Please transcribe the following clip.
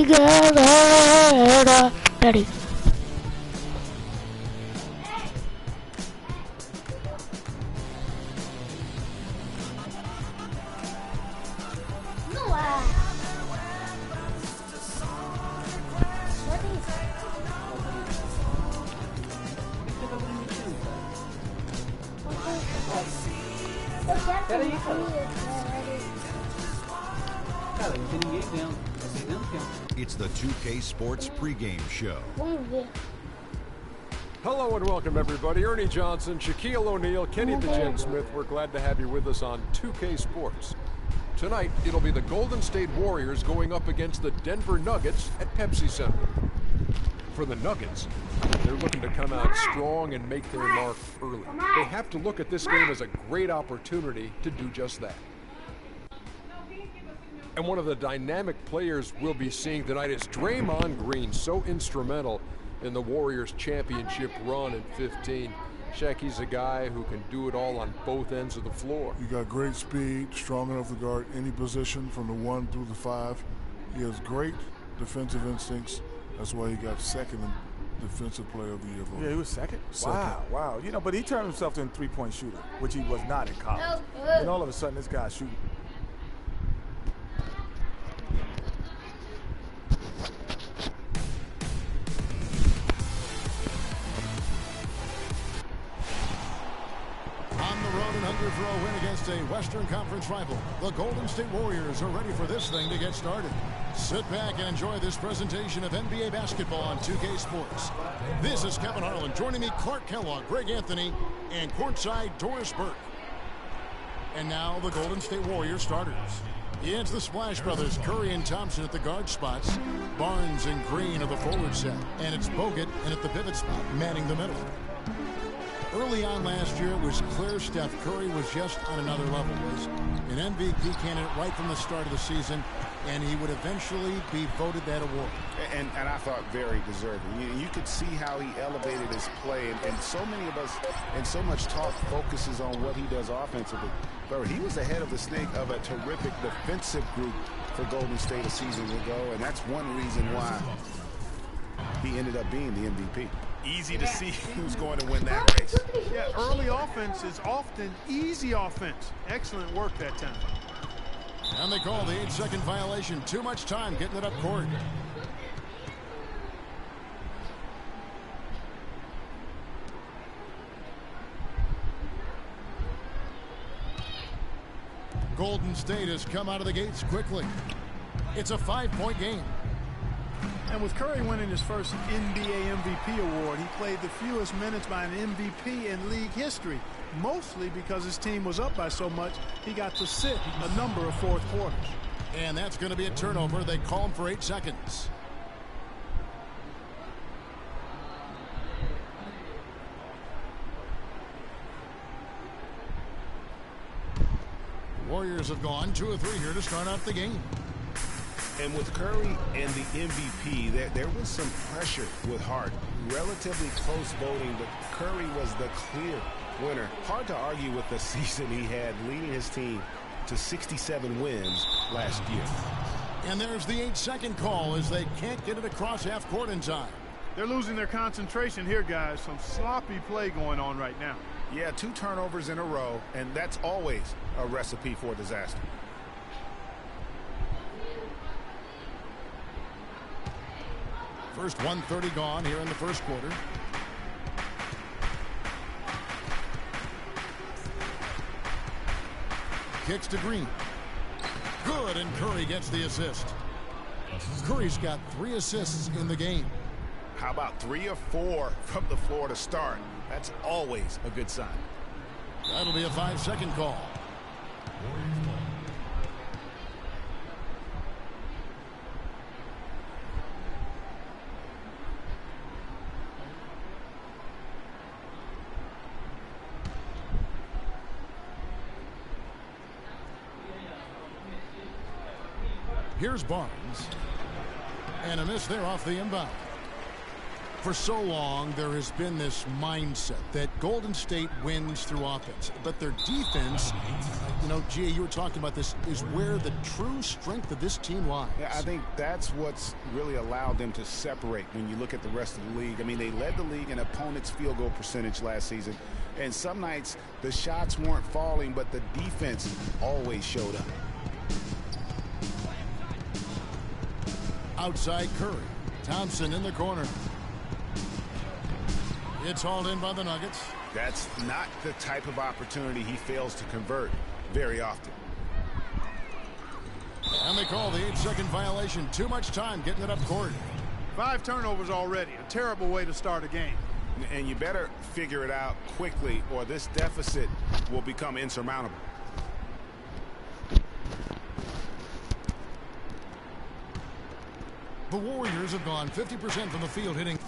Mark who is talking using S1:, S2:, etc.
S1: together. Ready.
S2: Pera aí, cara. Cara, não tem ninguém vendo. Tá perdendo tempo.
S3: It's the 2K Sports pregame show.
S4: Hello and welcome, everybody. Ernie Johnson, Shaquille O'Neal, Kenny the Jet Smith. We're glad to have you with us on 2K Sports. Tonight, it'll be the Golden State Warriors going up against the Denver Nuggets at Pepsi Center. For the Nuggets, they're looking to come out strong and make their mark early. They have to look at this game as a great opportunity to do just that. And one of the dynamic players we'll be seeing tonight is Draymond Green, so instrumental in the Warriors championship run in 15. Shaq, he's a guy who can do it all on both ends of the floor.
S5: You got great speed, strong enough to guard any position from the 1 through the 5. He has great defensive instincts. That's why he got second in Defensive Player of the Year vote.
S6: Yeah, he was second? Wow. You know, but he turned himself into a three-point shooter, which he was not in college. And all of a sudden, this guy's shooting.
S3: On the road, an underthrow win against a Western Conference rival. The Golden State Warriors are ready for this thing to get started. Sit back and enjoy this presentation of NBA basketball on 2K Sports. This is Kevin Harlan. Joining me, Clark Kellogg, Greg Anthony, and courtside Doris Burke. And now the Golden State Warriors starters. It's the Splash Brothers, Curry and Thompson at the guard spots. Barnes and Green are the forward set. And it's Bogut and at the pivot spot, manning the middle. Early on last year, it was clear Steph Curry was just on another level. Was an MVP candidate right from the start of the season, and he would eventually be voted that award.
S7: And I thought very deserving. You could see how he elevated his play, and so many of us, and so much talk focuses on what he does offensively. But he was ahead of the snake of a terrific defensive group for Golden State a season ago, and that's one reason why he ended up being the MVP.
S8: Easy to see
S7: who's going to win that race.
S8: Yeah, early offense is often easy offense. Excellent work that time.
S3: And they call the 8-second violation. Too much time getting it up court. Golden State has come out of the gates quickly. It's a 5-point game.
S8: And with Curry winning his first NBA MVP award, he played the fewest minutes by an MVP in league history, mostly because his team was up by so much he got to sit a number of fourth quarters.
S3: And that's going to be a turnover. They call him for 8 seconds. Warriors have gone 2 of 3 here to start out the game.
S7: And with Curry and the MVP, there was some pressure with Hart. Relatively close voting, but Curry was the clear winner. Hard to argue with the season he had, leading his team to 67 wins last year.
S3: And there's the 8-second call as they can't get it across half court in time.
S8: They're losing their concentration here, guys. Some sloppy play going on right now.
S7: Yeah, 2 turnovers in a row, and that's always a recipe for disaster.
S3: First 1:30 gone here in the first quarter. Kicks to Green. Good, and Curry gets the assist. Curry's got 3 assists in the game.
S7: How about 3 or 4 from the floor to start? That's always a good sign.
S3: That'll be a 5-second call. Here's Barnes. And a miss there off the inbound. For so long, there has been this mindset that Golden State wins through offense, but their defense, you know, Gia, you were talking about this, is where the true strength of this team lies.
S7: Yeah, I think that's what's really allowed them to separate when you look at the rest of the league. I mean, they led the league in opponents' field goal percentage last season, and some nights the shots weren't falling, but the defense always showed up.
S3: Outside Curry. Thompson in the corner. It's hauled in by the Nuggets.
S7: That's not the type of opportunity he fails to convert very often.
S3: And they call the 8-second violation. Too much time getting it up court.
S8: 5 turnovers already. A terrible way to start a game.
S7: And you better figure it out quickly or this deficit will become insurmountable.
S3: The Warriors have gone 50% from the field hitting.